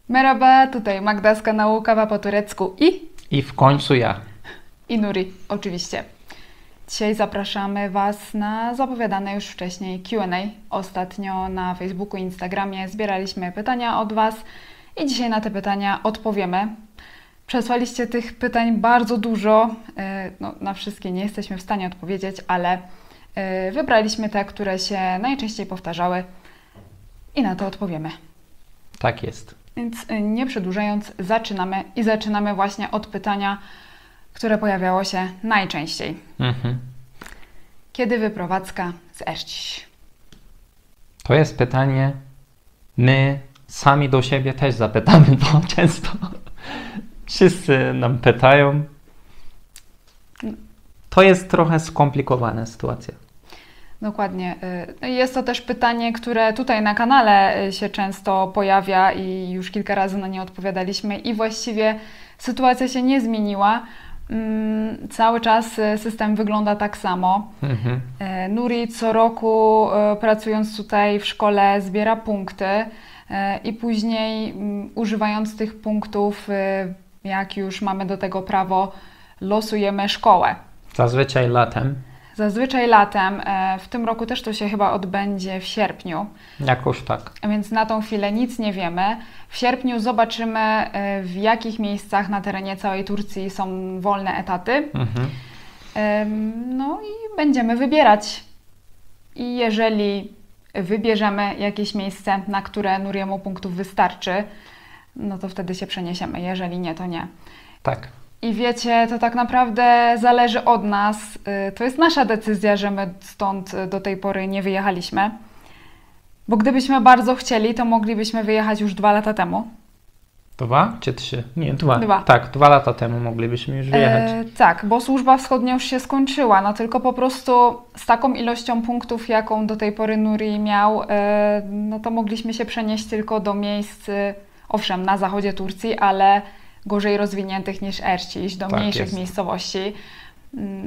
Merhaba, tutaj Magda z kanału Kawa po turecku I w końcu ja. i Nuri, oczywiście. Dzisiaj zapraszamy Was na zapowiadane już wcześniej Q&A. Ostatnio na Facebooku i Instagramie zbieraliśmy pytania od Was i dzisiaj na te pytania odpowiemy. Przesłaliście tych pytań bardzo dużo, na wszystkie nie jesteśmy w stanie odpowiedzieć, ale wybraliśmy te, które się najczęściej powtarzały i na to odpowiemy. Tak jest. Więc nie przedłużając, zaczynamy właśnie od pytania, które pojawiało się najczęściej. Kiedy wyprowadzka z Erciś? To jest pytanie, my sami do siebie też zapytamy, bo często wszyscy nam pytają. To jest trochę skomplikowana sytuacja. Dokładnie. Jest to też pytanie, które tutaj na kanale się często pojawia i już kilka razy na nie odpowiadaliśmy i właściwie sytuacja się nie zmieniła. Cały czas system wygląda tak samo. Nuri co roku pracując tutaj w szkole zbiera punkty i później używając tych punktów, jak już mamy do tego prawo, losujemy szkołę. Zazwyczaj latem, w tym roku też to się chyba odbędzie w sierpniu. Jakoś tak. Więc na tą chwilę nic nie wiemy. W sierpniu zobaczymy, w jakich miejscach na terenie całej Turcji są wolne etaty. No i będziemy wybierać. I jeżeli wybierzemy jakieś miejsce, na które Nuriemu punktów wystarczy, no to wtedy się przeniesiemy. Jeżeli nie, to nie. Tak. I wiecie, to tak naprawdę zależy od nas. To jest nasza decyzja, że my stąd do tej pory nie wyjechaliśmy. Bo gdybyśmy bardzo chcieli, to moglibyśmy wyjechać już 2 lata temu. 2 czy 3? Nie, 2. 2. Tak, 2 lata temu moglibyśmy już wyjechać. Tak, bo służba wschodnia już się skończyła. No tylko po prostu z taką ilością punktów, jaką do tej pory Nuri miał, no to mogliśmy się przenieść tylko do miejsc, owszem, na zachodzie Turcji, ale gorzej rozwiniętych niż Erciś, do mniejszych miejscowości.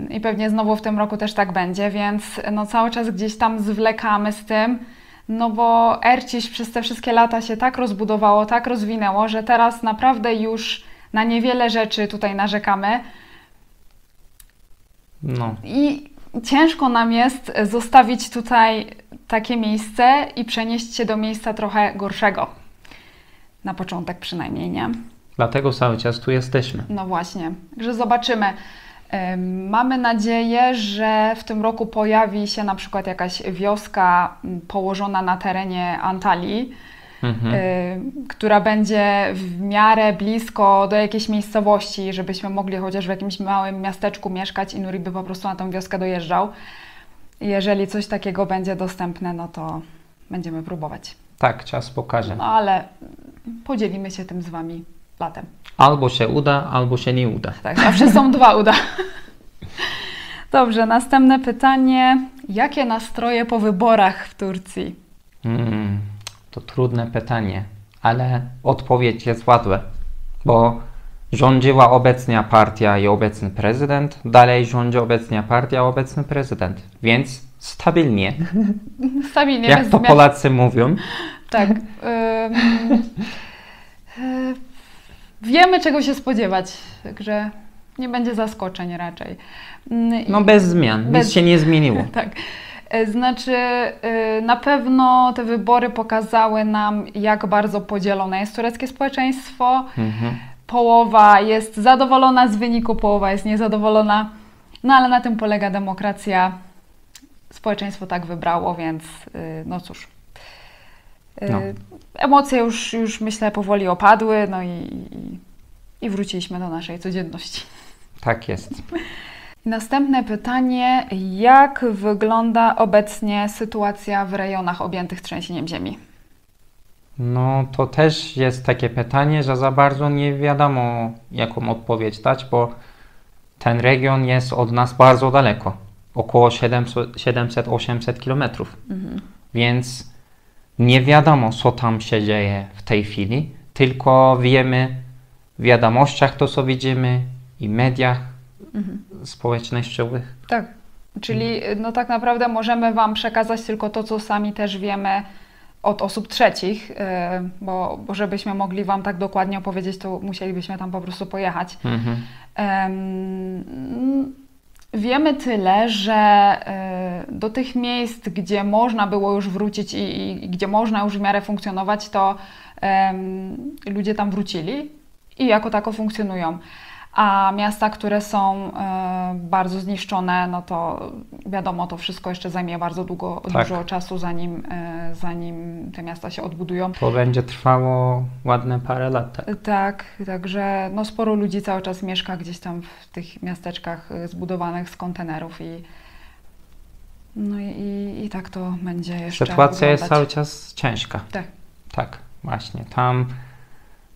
I pewnie znowu w tym roku też tak będzie, więc no cały czas gdzieś tam zwlekamy z tym, no bo Erciś przez te wszystkie lata się tak rozbudowało, tak rozwinęło, że teraz naprawdę już na niewiele rzeczy tutaj narzekamy. No. I ciężko nam jest zostawić tutaj takie miejsce i przenieść się do miejsca trochę gorszego. Na początek przynajmniej, nie? Dlatego cały czas tu jesteśmy. No właśnie, że zobaczymy. Mamy nadzieję, że w tym roku pojawi się na przykład jakaś wioska położona na terenie Antalii, która będzie w miarę blisko do jakiejś miejscowości, żebyśmy mogli chociaż w jakimś małym miasteczku mieszkać i Nuri by po prostu na tą wioskę dojeżdżał. Jeżeli coś takiego będzie dostępne, no to będziemy próbować. Tak, czas pokaże. No ale podzielimy się tym z Wami latem. Albo się uda, albo się nie uda. Tak, zawsze są 2 uda. Dobrze, następne pytanie. Jakie nastroje po wyborach w Turcji? To trudne pytanie, ale odpowiedź jest łatwa, bo rządziła obecna partia i obecny prezydent, dalej rządzi obecna partia i obecny prezydent, więc stabilnie. Stabilnie, jak bez to zmian. Polacy mówią. Tak. Wiemy, czego się spodziewać, także nie będzie zaskoczeń raczej. No bez zmian, nic się nie zmieniło. Tak. Znaczy, na pewno te wybory pokazały nam, jak bardzo podzielone jest tureckie społeczeństwo. Połowa jest zadowolona z wyniku, połowa jest niezadowolona. No ale na tym polega demokracja. Społeczeństwo tak wybrało, więc no cóż. Emocje już myślę powoli opadły, no i wróciliśmy do naszej codzienności. Tak jest. Następne pytanie. Jak wygląda obecnie sytuacja w rejonach objętych trzęsieniem ziemi? No to też jest takie pytanie, że za bardzo nie wiadomo, jaką odpowiedź dać, bo ten region jest od nas bardzo daleko. Około 700-800 kilometrów. Więc nie wiadomo, co tam się dzieje w tej chwili, tylko wiemy w wiadomościach to, co widzimy i mediach społecznościowych. Tak, czyli no tak naprawdę możemy Wam przekazać tylko to, co sami też wiemy od osób trzecich, bo żebyśmy mogli Wam tak dokładnie opowiedzieć, to musielibyśmy tam po prostu pojechać. Wiemy tyle, że do tych miejsc, gdzie można było już wrócić i gdzie można już w miarę funkcjonować, to ludzie tam wrócili i jako tako funkcjonują. A miasta, które są bardzo zniszczone, no to wiadomo, to wszystko jeszcze zajmie bardzo dużo czasu, zanim te miasta się odbudują. To będzie trwało ładne parę lat. Tak, także no sporo ludzi cały czas mieszka gdzieś tam w tych miasteczkach zbudowanych z kontenerów i tak to będzie jeszcze Sytuacja wyglądać. jest cały czas ciężka. Tak. Tak, właśnie. Tam,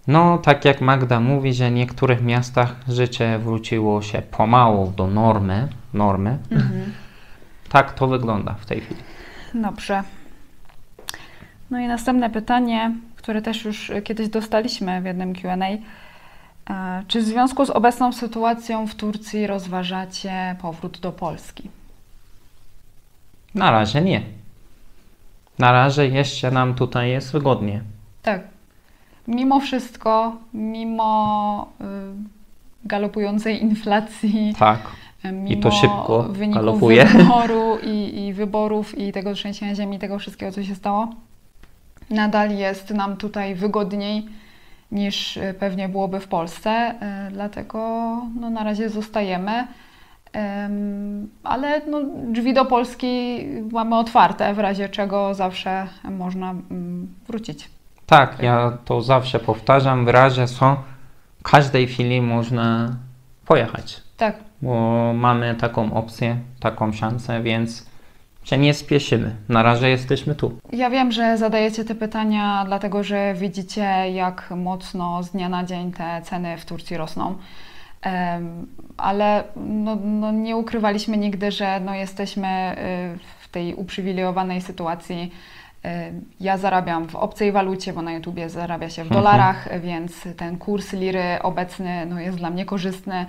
no tak jak Magda mówi, że w niektórych miastach życie wróciło się pomału do normy. Tak to wygląda w tej chwili. Dobrze. No i następne pytanie, które też już kiedyś dostaliśmy w jednym Q&A. Czy w związku z obecną sytuacją w Turcji rozważacie powrót do Polski? Na razie nie. Na razie jeszcze nam tutaj jest wygodnie. Tak. Mimo wszystko, mimo galopującej inflacji, Tak. mimo I to szybko wyników galopuje. wyboru i wyborów i tego trzęsienia ziemi, tego wszystkiego, co się stało, nadal jest nam tutaj wygodniej niż pewnie byłoby w Polsce, dlatego no, na razie zostajemy. Ale no, drzwi do Polski mamy otwarte, w razie czego zawsze można wrócić. Tak, ja to zawsze powtarzam, w razie są, w każdej chwili można pojechać. Tak. Bo mamy taką opcję, taką szansę, więc się nie spieszymy. Na razie jesteśmy tu. Ja wiem, że zadajecie te pytania, dlatego że widzicie, jak mocno z dnia na dzień te ceny w Turcji rosną. Ale no, nie ukrywaliśmy nigdy, że no, jesteśmy w tej uprzywilejowanej sytuacji. Ja zarabiam w obcej walucie, bo na YouTubie zarabia się w dolarach, więc ten kurs liry obecny no, jest dla mnie korzystny.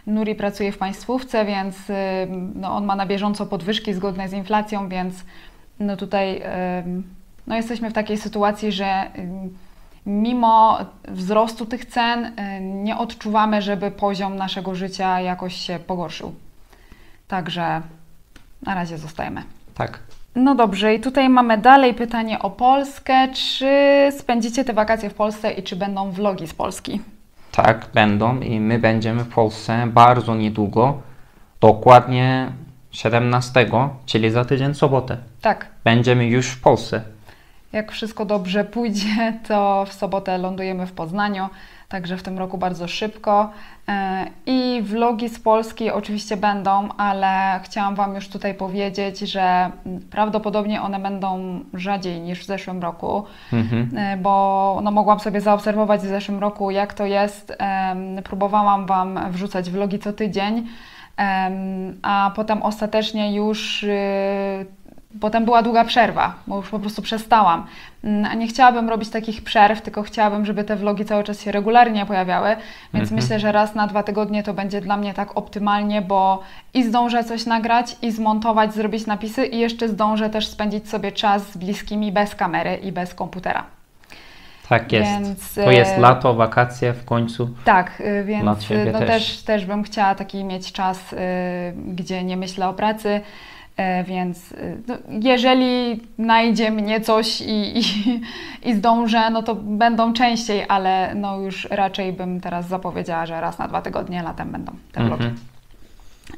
Nuri pracuje w państwówce, więc no, on ma na bieżąco podwyżki zgodne z inflacją, więc no, tutaj no, jesteśmy w takiej sytuacji, że mimo wzrostu tych cen nie odczuwamy, żeby poziom naszego życia jakoś się pogorszył. Także na razie zostajemy. Tak. No dobrze, i tutaj mamy dalej pytanie o Polskę. Czy spędzicie te wakacje w Polsce i czy będą vlogi z Polski? Tak, będą i my będziemy w Polsce bardzo niedługo, dokładnie 17, czyli za tydzień sobotę. Tak. Będziemy już w Polsce. Jak wszystko dobrze pójdzie, to w sobotę lądujemy w Poznaniu, także w tym roku bardzo szybko. I vlogi z Polski oczywiście będą, ale chciałam Wam już tutaj powiedzieć, że prawdopodobnie one będą rzadziej niż w zeszłym roku, bo no, mogłam sobie zaobserwować w zeszłym roku, jak to jest. Próbowałam Wam wrzucać vlogi co tydzień, a potem ostatecznie już potem była długa przerwa, bo już po prostu przestałam. A nie chciałabym robić takich przerw, tylko chciałabym, żeby te vlogi cały czas się regularnie pojawiały, więc myślę, że raz na 2 tygodnie to będzie dla mnie tak optymalnie, bo i zdążę coś nagrać, i zmontować, zrobić napisy, i jeszcze zdążę też spędzić sobie czas z bliskimi bez kamery i bez komputera. Tak jest. Więc, to jest lato, wakacje w końcu. Tak, więc no też bym chciała taki mieć czas, gdzie nie myślę o pracy. Więc no, jeżeli najdzie mnie coś i zdążę, no to będą częściej, ale no już raczej bym teraz zapowiedziała, że raz na 2 tygodnie latem będą te vlogi.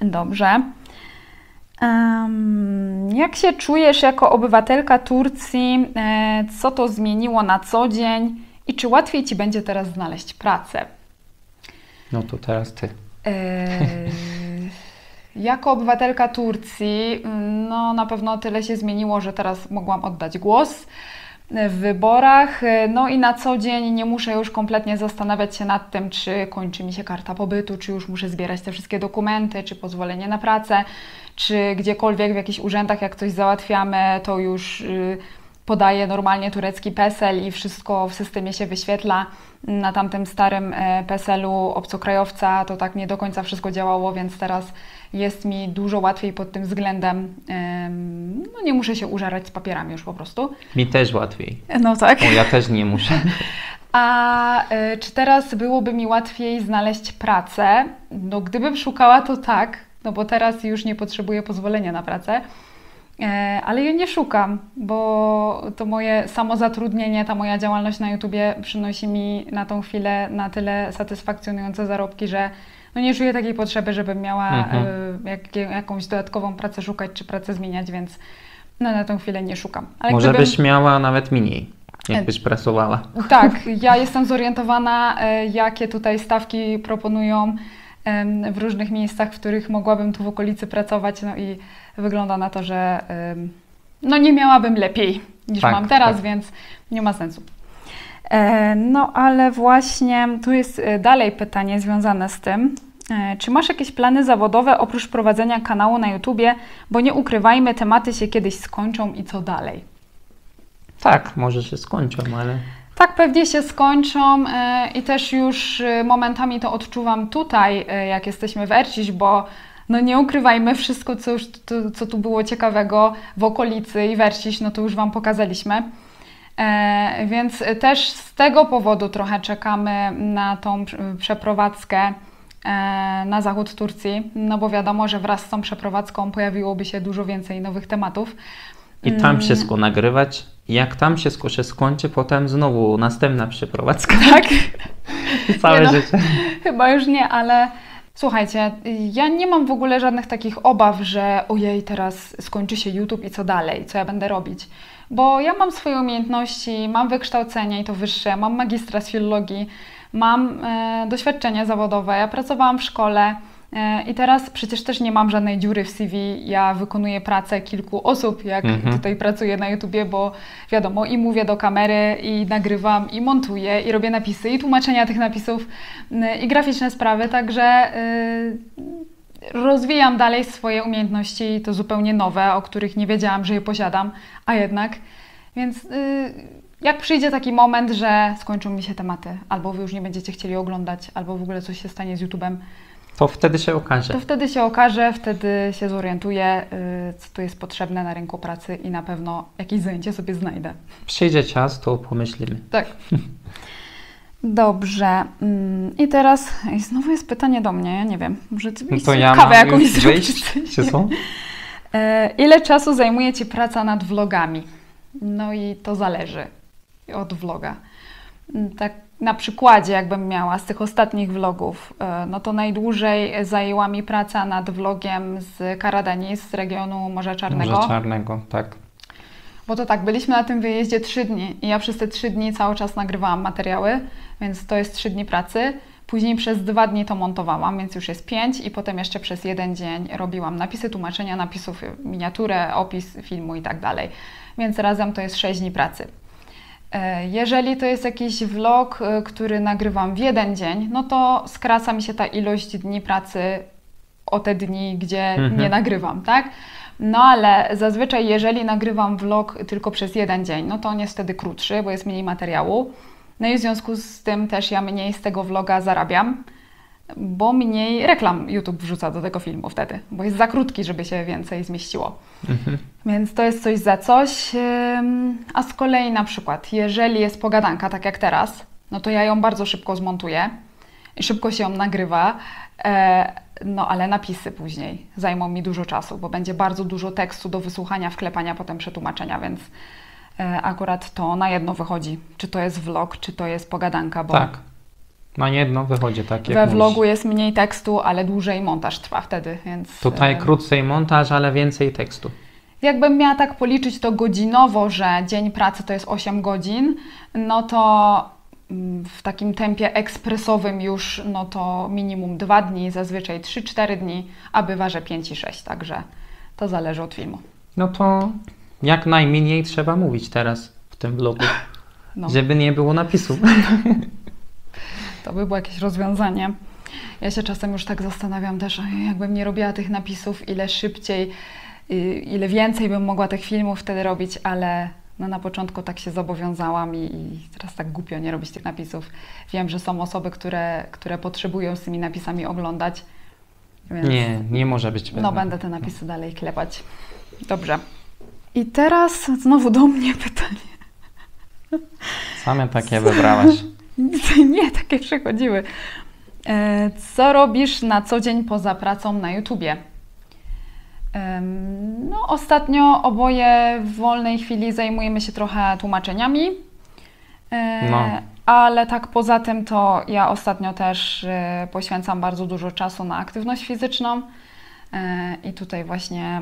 Dobrze. Jak się czujesz jako obywatelka Turcji? Co to zmieniło na co dzień? I czy łatwiej Ci będzie teraz znaleźć pracę? No to teraz Ty. Jako obywatelka Turcji, no na pewno tyle się zmieniło, że teraz mogłam oddać głos w wyborach. No i na co dzień nie muszę już kompletnie zastanawiać się nad tym, czy kończy mi się karta pobytu, czy już muszę zbierać te wszystkie dokumenty, czy pozwolenie na pracę, czy gdziekolwiek w jakichś urzędach, jak coś załatwiamy, to już podaję normalnie turecki PESEL i wszystko w systemie się wyświetla. Na tamtym starym PESEL-u obcokrajowca to tak nie do końca wszystko działało, więc teraz jest mi dużo łatwiej pod tym względem. No nie muszę się użerać z papierami już po prostu. Mi też łatwiej. No tak. Bo ja też nie muszę. A czy teraz byłoby mi łatwiej znaleźć pracę? No gdybym szukała, to tak, no bo teraz już nie potrzebuję pozwolenia na pracę. Ale ja nie szukam, bo to moje samozatrudnienie, ta moja działalność na YouTubie przynosi mi na tą chwilę na tyle satysfakcjonujące zarobki, że no nie czuję takiej potrzeby, żebym miała jakąś dodatkową pracę szukać czy pracę zmieniać, więc no, na tą chwilę nie szukam. Ale może byś miała nawet mniej, jakbyś pracowała. Tak, ja jestem zorientowana, jakie tutaj stawki proponują w różnych miejscach, w których mogłabym tu w okolicy pracować, no i wygląda na to, że no nie miałabym lepiej niż mam teraz, więc nie ma sensu. No ale właśnie tu jest dalej pytanie związane z tym. Czy masz jakieś plany zawodowe oprócz prowadzenia kanału na YouTubie? Bo nie ukrywajmy, tematy się kiedyś skończą i co dalej? Tak, może się skończą, ale... Tak, pewnie się skończą i też już momentami to odczuwam tutaj, jak jesteśmy w Erciś, bo no nie ukrywajmy, wszystko, co tu było ciekawego w okolicy i w Erciś, no to już Wam pokazaliśmy. Więc też z tego powodu trochę czekamy na tą przeprowadzkę na zachód Turcji, no bo wiadomo, że wraz z tą przeprowadzką pojawiłoby się dużo więcej nowych tematów. I tam wszystko nagrywać. Jak tam wszystko się skończy, potem znowu następna przeprowadzka. Tak? Całe życie. Chyba już nie, ale słuchajcie, ja nie mam w ogóle żadnych takich obaw, że ojej, teraz skończy się YouTube i co dalej, co ja będę robić. Bo ja mam swoje umiejętności, mam wykształcenie i to wyższe, mam magistra z filologii, mam doświadczenie zawodowe, ja pracowałam w szkole i teraz przecież też nie mam żadnej dziury w CV, ja wykonuję pracę kilku osób, jak tutaj pracuję na YouTubie, bo wiadomo, i mówię do kamery, i nagrywam, i montuję, i robię napisy, i tłumaczenia tych napisów, i graficzne sprawy, także rozwijam dalej swoje umiejętności, to zupełnie nowe, o których nie wiedziałam, że je posiadam, a jednak, więc jak przyjdzie taki moment, że skończą mi się tematy, albo Wy już nie będziecie chcieli oglądać, albo w ogóle coś się stanie z YouTubem, to wtedy się okaże. To wtedy się okaże, wtedy się zorientuję, co tu jest potrzebne na rynku pracy i na pewno jakieś zajęcie sobie znajdę. Przyjdzie czas, to pomyślimy. Tak. Dobrze. I teraz znowu jest pytanie do mnie, ja nie wiem, może Ty byś kawę jakąś zrobić. Czy są? Ile czasu zajmuje Ci praca nad vlogami? No i to zależy od vloga. Tak na przykładzie, jakbym miała z tych ostatnich vlogów, no to najdłużej zajęła mi praca nad vlogiem z Karadeniz, z regionu Morza Czarnego. Morza Czarnego, tak. Bo to tak, byliśmy na tym wyjeździe 3 dni i ja przez te 3 dni cały czas nagrywałam materiały, więc to jest 3 dni pracy. Później przez 2 dni to montowałam, więc już jest 5 i potem jeszcze przez 1 dzień robiłam napisy, tłumaczenia napisów, miniaturę, opis filmu i tak dalej. Więc razem to jest 6 dni pracy. Jeżeli to jest jakiś vlog, który nagrywam w 1 dzień, no to skraca mi się ta ilość dni pracy o te dni, gdzie nie nagrywam, tak? No ale zazwyczaj jeżeli nagrywam vlog tylko przez 1 dzień, no to on jest wtedy krótszy, bo jest mniej materiału. No i w związku z tym też ja mniej z tego vloga zarabiam, bo mniej reklam YouTube wrzuca do tego filmu wtedy, bo jest za krótki, żeby się więcej zmieściło. Więc to jest coś za coś. A z kolei na przykład, jeżeli jest pogadanka, tak jak teraz, no to ja ją bardzo szybko zmontuję i szybko się ją nagrywa, no ale napisy później zajmą mi dużo czasu, bo będzie bardzo dużo tekstu do wysłuchania, wklepania, potem przetłumaczenia, więc akurat to na jedno wychodzi. Czy to jest vlog, czy to jest pogadanka, bo tak. Na jedno wychodzi tak, jak we vlogu jest mniej tekstu, ale dłużej montaż trwa wtedy, więc... Tutaj krócej montaż, ale więcej tekstu. Jakbym miała tak policzyć to godzinowo, że dzień pracy to jest 8 godzin, no to w takim tempie ekspresowym już, no to minimum 2 dni, zazwyczaj 3-4 dni, a bywa, że 5 i 6, także to zależy od filmu. No to jak najmniej trzeba mówić teraz w tym vlogu, żeby nie było napisów. To by było jakieś rozwiązanie. Ja się czasem już tak zastanawiam też, jakbym nie robiła tych napisów, ile szybciej, ile więcej bym mogła tych filmów wtedy robić, ale No na początku tak się zobowiązałam i teraz tak głupio nie robić tych napisów. Wiem, że są osoby, które potrzebują z tymi napisami oglądać. Więc Nie może być bez no napisów. będę te napisy dalej klepać. Dobrze. I teraz znowu do mnie pytanie. Same takie wybrałaś. Nie, takie przychodziły. Co robisz na co dzień poza pracą na YouTubie? No, ostatnio oboje w wolnej chwili zajmujemy się trochę tłumaczeniami, ale tak poza tym to ja ostatnio też poświęcam bardzo dużo czasu na aktywność fizyczną. I tutaj właśnie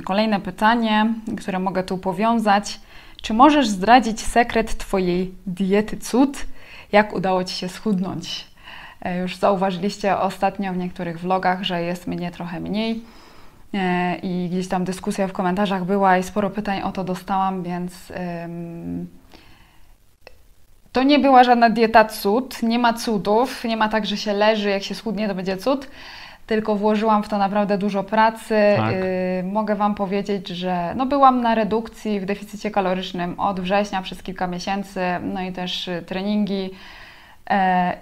kolejne pytanie, które mogę tu powiązać. Czy możesz zdradzić sekret Twojej diety cud? Jak udało Ci się schudnąć? Już zauważyliście ostatnio w niektórych vlogach, że jest mnie trochę mniej. I gdzieś tam dyskusja w komentarzach była i sporo pytań o to dostałam, więc to nie była żadna dieta cud, nie ma cudów, nie ma tak, że się leży, jak się schudnie, to będzie cud, tylko włożyłam w to naprawdę dużo pracy. Tak. Mogę Wam powiedzieć, że no byłam na redukcji w deficycie kalorycznym od września przez kilka miesięcy, no i też treningi.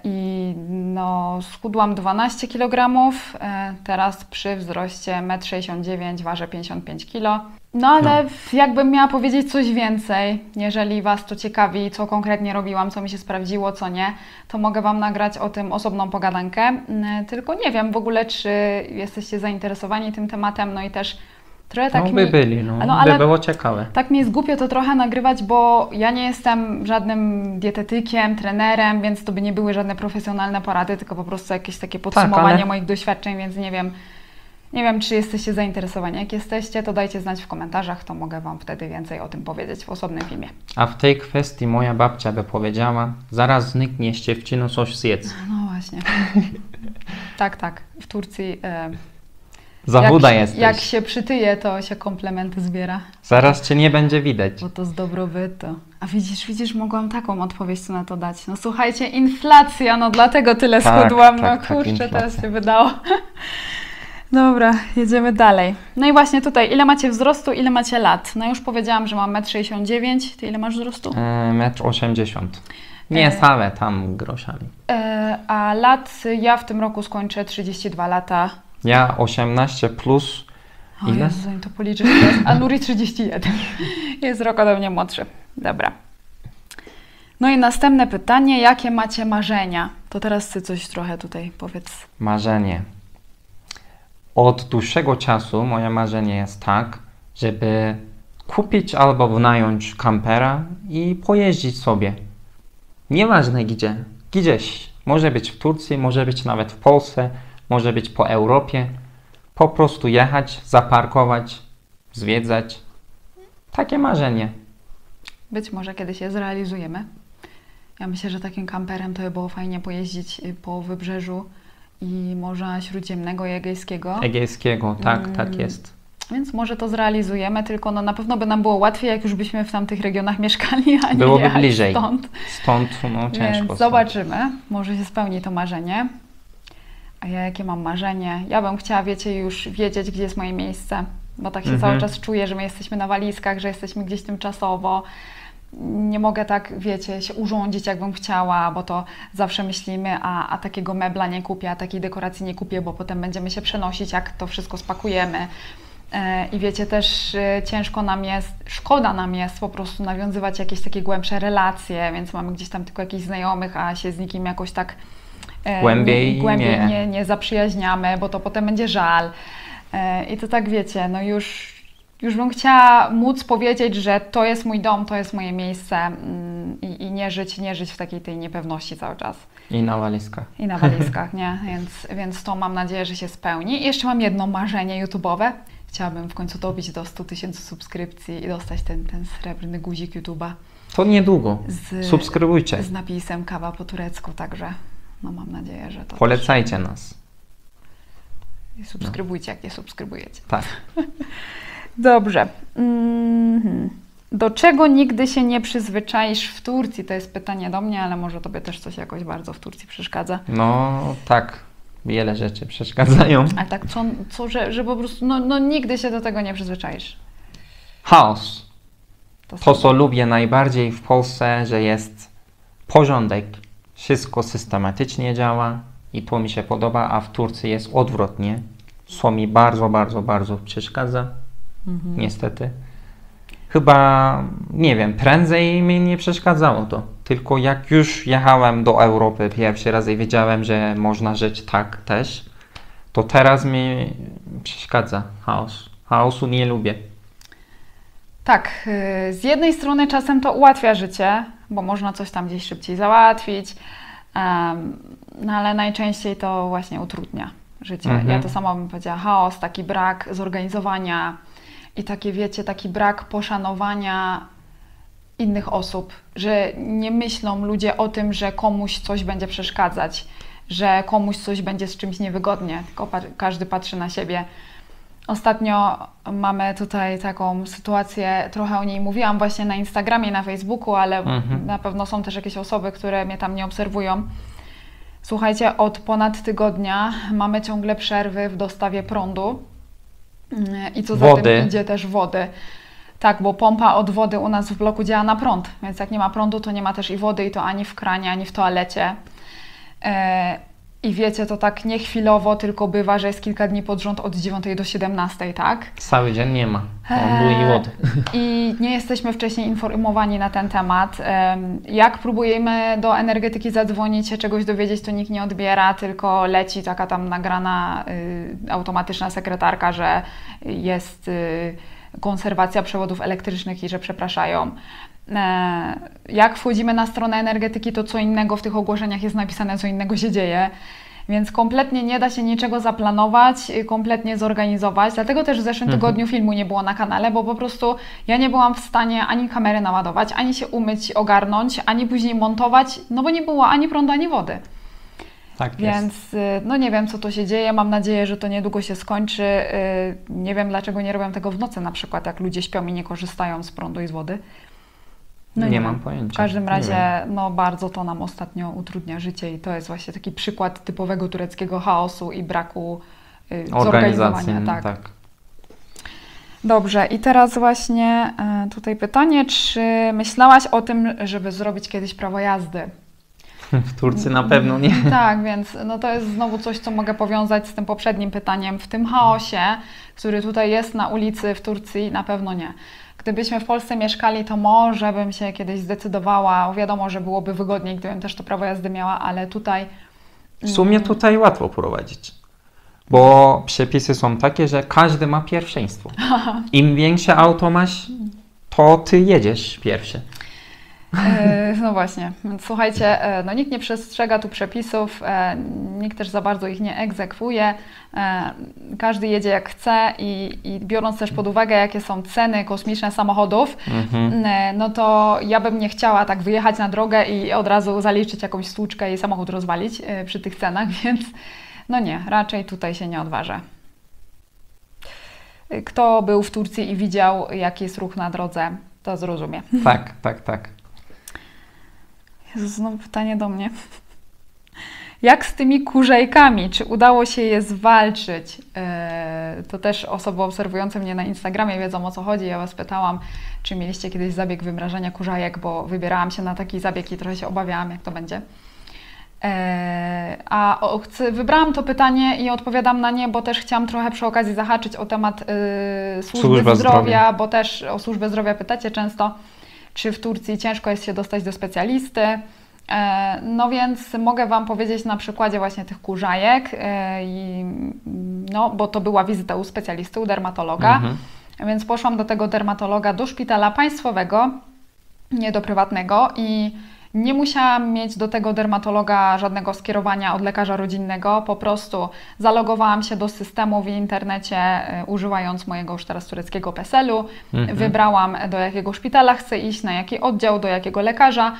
I no, schudłam 12 kg, teraz przy wzroście 1,69 m ważę 55 kg. No ale jakbym miała powiedzieć coś więcej, jeżeli Was to ciekawi, co konkretnie robiłam, co mi się sprawdziło, co nie, to mogę Wam nagrać o tym osobną pogadankę. Tylko nie wiem w ogóle, czy jesteście zainteresowani tym tematem, no i też trochę tak by było ciekawe. Tak mi jest głupio to trochę nagrywać, bo ja nie jestem żadnym dietetykiem, trenerem, więc to by nie były żadne profesjonalne porady, tylko po prostu jakieś takie podsumowanie moich doświadczeń, więc nie wiem, czy jesteście zainteresowani. Jak jesteście, to dajcie znać w komentarzach, to mogę Wam wtedy więcej o tym powiedzieć w osobnym filmie. A w tej kwestii moja babcia by powiedziała, zaraz zniknie ściewczyno, coś zjedz. No właśnie. Tak. W Turcji... Zachuda jesteś. Jak się przytyje, to się komplementy zbiera. Zaraz Cię nie będzie widać. Bo to z dobrobytu. A widzisz, mogłam taką odpowiedź tu na to dać. No słuchajcie, inflacja, no dlatego tyle schudłam. Kurczę, teraz się wydało. Dobra, jedziemy dalej. No i właśnie tutaj, ile macie wzrostu, ile macie lat? No już powiedziałam, że mam 1,69 m. Ty ile masz wzrostu? 1,80 m. Niecałe tam groszami. A lat, ja w tym roku skończę 32 lata. Ja 18 plus. Ile? Jezu, to policzysz teraz. A Nuri 31. Jest rok ode mnie młodszy. Dobra. No i następne pytanie. Jakie macie marzenia? To teraz Ty coś trochę tutaj powiedz. Marzenie. Od dłuższego czasu moje marzenie jest tak, żeby kupić albo wynająć kampera i pojeździć sobie. Nieważne gdzie. Gdzieś. Może być w Turcji, może być nawet w Polsce, może być po Europie. Po prostu jechać, zaparkować, zwiedzać. Takie marzenie. Być może kiedyś je zrealizujemy. Ja myślę, że takim kamperem to by było fajnie pojeździć po wybrzeżu i Morza Śródziemnego i Egejskiego. Egejskiego, tak jest. Więc może to zrealizujemy, tylko no na pewno by nam było łatwiej, jak już byśmy w tamtych regionach mieszkali, a nie byłoby jechać bliżej. Stąd no ciężko. Więc zobaczymy, może się spełni to marzenie. A ja jakie mam marzenie? Ja bym chciała, wiecie, już wiedzieć, gdzie jest moje miejsce, bo tak się cały czas czuję, że my jesteśmy na walizkach, że jesteśmy gdzieś tymczasowo. Nie mogę tak, wiecie, się urządzić, jakbym chciała, bo to zawsze myślimy, a takiego mebla nie kupię, a takiej dekoracji nie kupię, bo potem będziemy się przenosić, jak to wszystko spakujemy. I wiecie, też ciężko nam jest, szkoda nam jest po prostu nawiązywać jakieś takie głębsze relacje, więc mamy gdzieś tam tylko jakichś znajomych, a się z nikim jakoś tak głębiej nie zaprzyjaźniamy, bo to potem będzie żal. I to tak wiecie, no już bym chciała móc powiedzieć, że to jest mój dom, to jest moje miejsce i nie żyć w takiej tej niepewności cały czas. I na walizkach. I na walizkach, nie? Więc to mam nadzieję, że się spełni. I jeszcze mam jedno marzenie YouTube'owe. Chciałabym w końcu dobić do 100 000 subskrypcji i dostać ten srebrny guzik YouTube'a. To niedługo. Subskrybujcie. Z napisem kawa po turecku, także no mam nadzieję, że to polecajcie nas. I subskrybujcie, jak nie subskrybujecie. Tak. Dobrze. Do czego nigdy się nie przyzwyczaisz w Turcji? To jest pytanie do mnie, ale może Tobie też coś jakoś bardzo w Turcji przeszkadza. No tak, wiele rzeczy przeszkadzają. Ale tak, że po prostu no nigdy się do tego nie przyzwyczaisz. Chaos. To, co lubię najbardziej w Polsce, że jest porządek, wszystko systematycznie działa i to mi się podoba, a w Turcji jest odwrotnie, co mi bardzo, bardzo, bardzo przeszkadza, niestety. Chyba, nie wiem, prędzej mi nie przeszkadzało to, tylko jak już jechałem do Europy pierwszy raz i wiedziałem, że można żyć tak też, to teraz mi przeszkadza chaos. Chaosu nie lubię. Tak, z jednej strony czasem to ułatwia życie, bo można coś tam gdzieś szybciej załatwić, no ale najczęściej to właśnie utrudnia życie. Ja to sama bym powiedziała, chaos, taki brak zorganizowania i takie, wiecie, taki brak poszanowania innych osób, że nie myślą ludzie o tym, że komuś coś będzie przeszkadzać, że komuś coś będzie z czymś niewygodnie, tylko każdy patrzy na siebie. Ostatnio mamy tutaj taką sytuację, trochę o niej mówiłam właśnie na Instagramie, na Facebooku, ale na pewno są też jakieś osoby, które mnie tam nie obserwują. Słuchajcie, od ponad tygodnia mamy ciągle przerwy w dostawie prądu i co za tym idzie też wody. Tak, bo pompa od wody u nas w bloku działa na prąd, więc jak nie ma prądu, to nie ma też i wody i to ani w kranie, ani w toalecie. I wiecie, to tak nie chwilowo, tylko bywa, że jest kilka dni pod rząd od 9 do 17, tak? Cały dzień nie ma prądu i wody. I nie jesteśmy wcześniej informowani na ten temat. Jak próbujemy do energetyki zadzwonić, się czegoś dowiedzieć, to nikt nie odbiera, tylko leci taka tam nagrana automatyczna sekretarka, że jest konserwacja przewodów elektrycznych i że przepraszają. Jak wchodzimy na stronę energetyki, to co innego w tych ogłoszeniach jest napisane, co innego się dzieje. Więc kompletnie nie da się niczego zaplanować, kompletnie zorganizować. Dlatego też w zeszłym tygodniu filmu nie było na kanale, bo po prostu ja nie byłam w stanie ani kamery naładować, ani się umyć, ogarnąć, ani później montować, no bo nie było ani prądu, ani wody. Tak Więc no nie wiem, co to się dzieje. Mam nadzieję, że to niedługo się skończy. Nie wiem, dlaczego nie robią tego w nocy na przykład, jak ludzie śpią i nie korzystają z prądu i z wody. No nie mam pojęcia. W każdym razie no, bardzo to nam ostatnio utrudnia życie i to jest właśnie taki przykład typowego tureckiego chaosu i braku zorganizowania. Tak. Dobrze, i teraz właśnie tutaj pytanie, czy myślałaś o tym, żeby zrobić kiedyś prawo jazdy? W Turcji na pewno nie. Tak, więc no to jest znowu coś, co mogę powiązać z tym poprzednim pytaniem. W tym chaosie, który tutaj jest na ulicy w Turcji, na pewno nie. Gdybyśmy w Polsce mieszkali, to może bym się kiedyś zdecydowała. Wiadomo, że byłoby wygodniej, gdybym też to prawo jazdy miała, ale tutaj... W sumie tutaj łatwo prowadzić, bo przepisy są takie, że każdy ma pierwszeństwo. Im większe auto masz, to ty jedziesz pierwszy. No właśnie, więc słuchajcie, no nikt nie przestrzega tu przepisów, nikt też za bardzo ich nie egzekwuje, każdy jedzie jak chce i biorąc też pod uwagę, jakie są ceny kosmiczne samochodów, no to ja bym nie chciała tak wyjechać na drogę i od razu zaliczyć jakąś stłuczkę i samochód rozwalić przy tych cenach, więc no nie, raczej tutaj się nie odważę. Kto był w Turcji i widział, jaki jest ruch na drodze, to zrozumie. Tak. Jezu, znowu pytanie do mnie. Jak z tymi kurzajkami? Czy udało się je zwalczyć? To też osoby obserwujące mnie na Instagramie wiedzą, o co chodzi. Ja Was pytałam, czy mieliście kiedyś zabieg wymrażania kurzajek, bo wybierałam się na taki zabieg i trochę się obawiałam, jak to będzie. Wybrałam to pytanie i odpowiadam na nie, bo też chciałam trochę przy okazji zahaczyć o temat służby zdrowia, bo też o służbę zdrowia pytacie często, czy w Turcji ciężko jest się dostać do specjalisty. No więc mogę Wam powiedzieć na przykładzie właśnie tych kurzajek, no bo to była wizyta u specjalisty, u dermatologa, więc poszłam do tego dermatologa do szpitala państwowego, nie do prywatnego i nie musiałam mieć do tego dermatologa żadnego skierowania od lekarza rodzinnego, po prostu zalogowałam się do systemu w internecie, używając mojego już teraz tureckiego PESEL-u, wybrałam do jakiego szpitala chcę iść, na jaki oddział, do jakiego lekarza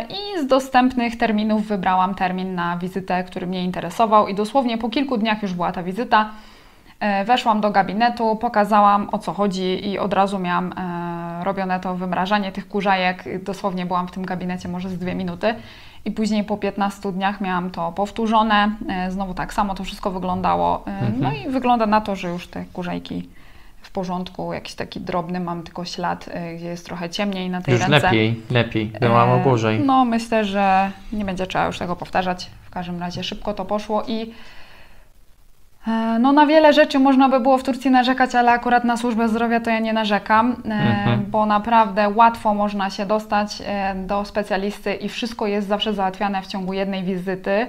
i z dostępnych terminów wybrałam termin na wizytę, który mnie interesował i dosłownie po kilku dniach już była ta wizyta. Weszłam do gabinetu, pokazałam, o co chodzi i od razu miałam robione to wymrażanie tych kurzajek. Dosłownie byłam w tym gabinecie może z 2 minuty i później po 15 dniach miałam to powtórzone. Znowu tak samo to wszystko wyglądało. No i wygląda na to, że już te kurzajki w porządku, jakiś taki drobny, mam tylko ślad, gdzie jest trochę ciemniej na tej Już ręce. lepiej, byłało gorzej. No myślę, że nie będzie trzeba już tego powtarzać. W każdym razie szybko to poszło i no na wiele rzeczy można by było w Turcji narzekać, ale akurat na służbę zdrowia to ja nie narzekam, bo naprawdę łatwo można się dostać do specjalisty i wszystko jest zawsze załatwiane w ciągu jednej wizyty.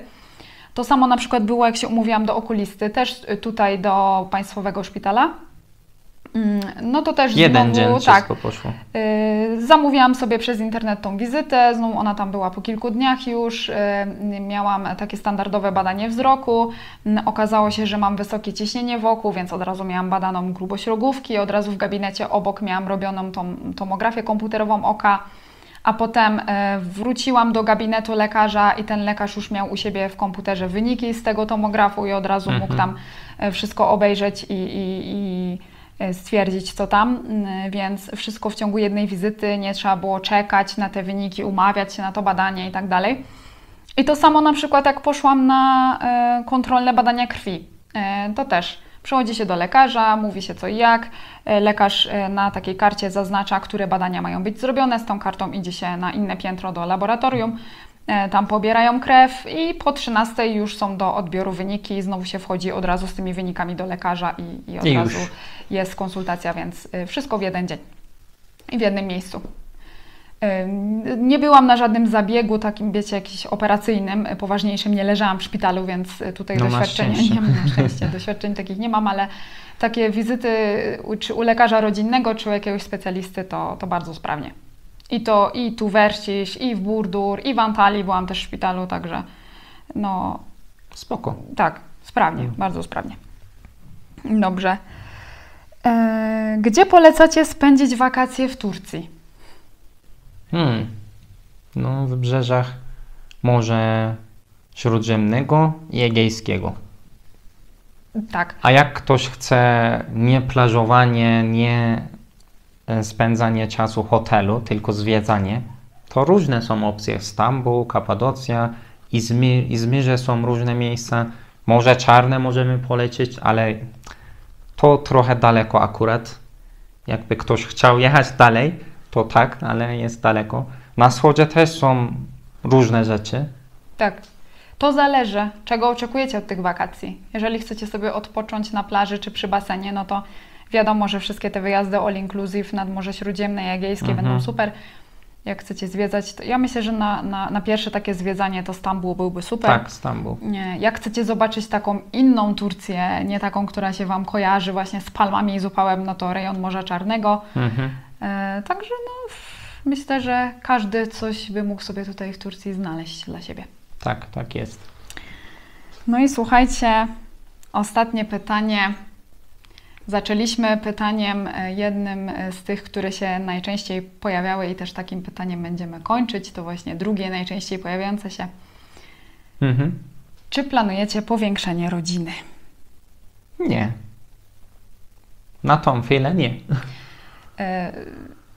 To samo na przykład było, jak się umówiłam do okulisty, też tutaj do Państwowego Szpitala. No to też Jeden znowu, dzień wszystko poszło. Zamówiłam sobie przez internet tą wizytę, znowu ona tam była po kilku dniach już, miałam takie standardowe badanie wzroku, okazało się, że mam wysokie ciśnienie w oku, więc od razu miałam badaną grubość rogówki, od razu w gabinecie obok miałam robioną tą tomografię komputerową oka, a potem wróciłam do gabinetu lekarza i ten lekarz już miał u siebie w komputerze wyniki z tego tomografu i od razu mógł tam wszystko obejrzeć i stwierdzić, co tam, więc wszystko w ciągu jednej wizyty, nie trzeba było czekać na te wyniki, umawiać się na to badanie i tak dalej. I to samo na przykład jak poszłam na kontrolne badania krwi, to też przychodzi się do lekarza, mówi się co i jak, lekarz na takiej karcie zaznacza, które badania mają być zrobione, z tą kartą idzie się na inne piętro do laboratorium, tam pobierają krew i po 13 już są do odbioru wyniki i znowu się wchodzi od razu z tymi wynikami do lekarza i od razu jest konsultacja, więc wszystko w jeden dzień i w jednym miejscu. Nie byłam na żadnym zabiegu takim, wiecie, jakimś operacyjnym, poważniejszym, nie leżałam w szpitalu, więc tutaj doświadczenia nie mam, na szczęście doświadczeń takich nie mam, ale takie wizyty czy u lekarza rodzinnego, czy u jakiegoś specjalisty to bardzo sprawnie. I tu w Erciś, i w Burdur, i w Antalii byłam też w szpitalu, także no... Spoko. Tak, sprawnie, bardzo sprawnie. Dobrze. Gdzie polecacie spędzić wakacje w Turcji? No, w wybrzeżach Morza Śródziemnego i Egejskiego. Tak. A jak ktoś chce nie plażowanie, nie spędzanie czasu w hotelu, tylko zwiedzanie, to różne są opcje. Stambuł, Kapadocja, Izmirze są różne miejsca. Morze Czarne możemy polecieć, ale to trochę daleko akurat. Jakby ktoś chciał jechać dalej, to tak, ale jest daleko. Na wschodzie też są różne rzeczy. Tak. To zależy, czego oczekujecie od tych wakacji. Jeżeli chcecie sobie odpocząć na plaży czy przy basenie, no to wiadomo, że wszystkie te wyjazdy all inclusive nad Morze Śródziemne i Egejskie będą super. Jak chcecie zwiedzać, to ja myślę, że na pierwsze takie zwiedzanie to Stambuł byłby super. Tak, Stambuł. Jak chcecie zobaczyć taką inną Turcję, nie taką, która się Wam kojarzy właśnie z palmami i z upałem, no to rejon Morza Czarnego. Także no, myślę, że każdy coś by mógł sobie tutaj w Turcji znaleźć dla siebie. Tak, tak jest. No i słuchajcie, ostatnie pytanie. Zaczęliśmy pytaniem jednym z tych, które się najczęściej pojawiały i też takim pytaniem będziemy kończyć. To właśnie drugie najczęściej pojawiające się. Czy planujecie powiększenie rodziny? Nie. Na tą chwilę nie.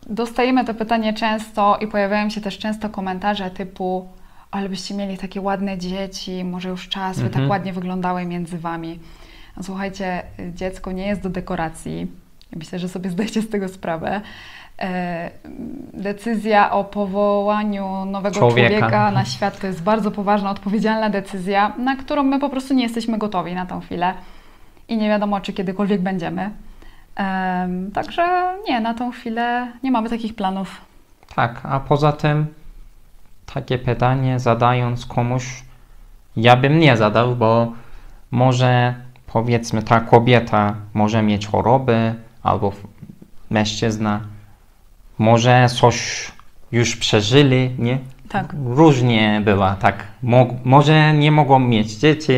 Dostajemy to pytanie często i pojawiają się też często komentarze typu: ale byście mieli takie ładne dzieci, może już czas, by tak ładnie wyglądały między Wami. Słuchajcie, dziecko nie jest do dekoracji. Myślę, że sobie zdajecie z tego sprawę. Decyzja o powołaniu nowego człowieka na świat to jest bardzo poważna, odpowiedzialna decyzja, na którą my po prostu nie jesteśmy gotowi na tą chwilę i nie wiadomo, czy kiedykolwiek będziemy. Także nie, na tą chwilę nie mamy takich planów. Tak, a poza tym takie pytanie zadając komuś, ja bym nie zadał, bo może powiedzmy ta kobieta może mieć choroby albo mężczyzna może coś już przeżyli, nie? Tak. Różnie bywa, tak. Może nie mogą mieć dzieci.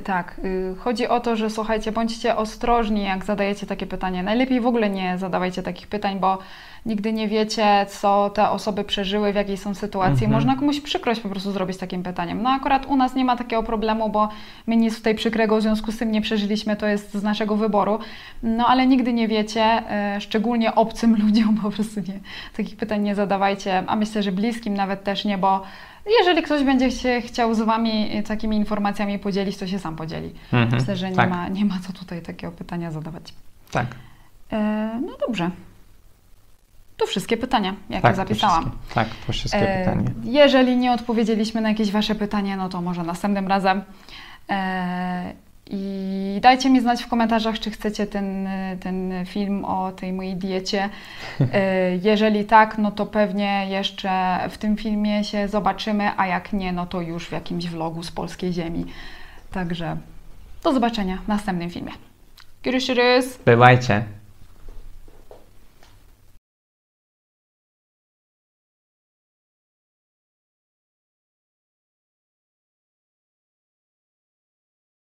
Tak. Chodzi o to, że słuchajcie, bądźcie ostrożni, jak zadajecie takie pytanie. Najlepiej w ogóle nie zadawajcie takich pytań, bo nigdy nie wiecie, co te osoby przeżyły, w jakiej są sytuacji. Można komuś przykrość po prostu zrobić takim pytaniem. No akurat u nas nie ma takiego problemu, bo my nic tutaj przykrego w związku z tym nie przeżyliśmy, to jest z naszego wyboru. No ale nigdy nie wiecie, szczególnie obcym ludziom po prostu nie. Takich pytań nie zadawajcie, a myślę, że bliskim nawet też nie, bo jeżeli ktoś będzie się chciał z Wami takimi informacjami podzielić, to się sam podzieli. Myślę, że nie ma co tutaj takiego pytania zadawać. Tak. No dobrze. To wszystkie pytania, jakie Tak, zapisałam. To wszystkie pytania. Jeżeli nie odpowiedzieliśmy na jakieś Wasze pytanie, no to może następnym razem. I dajcie mi znać w komentarzach, czy chcecie ten film o tej mojej diecie. Jeżeli tak, no to pewnie jeszcze w tym filmie się zobaczymy, a jak nie, no to już w jakimś vlogu z polskiej ziemi. Także do zobaczenia w następnym filmie. Görüşürüz. Bywajcie.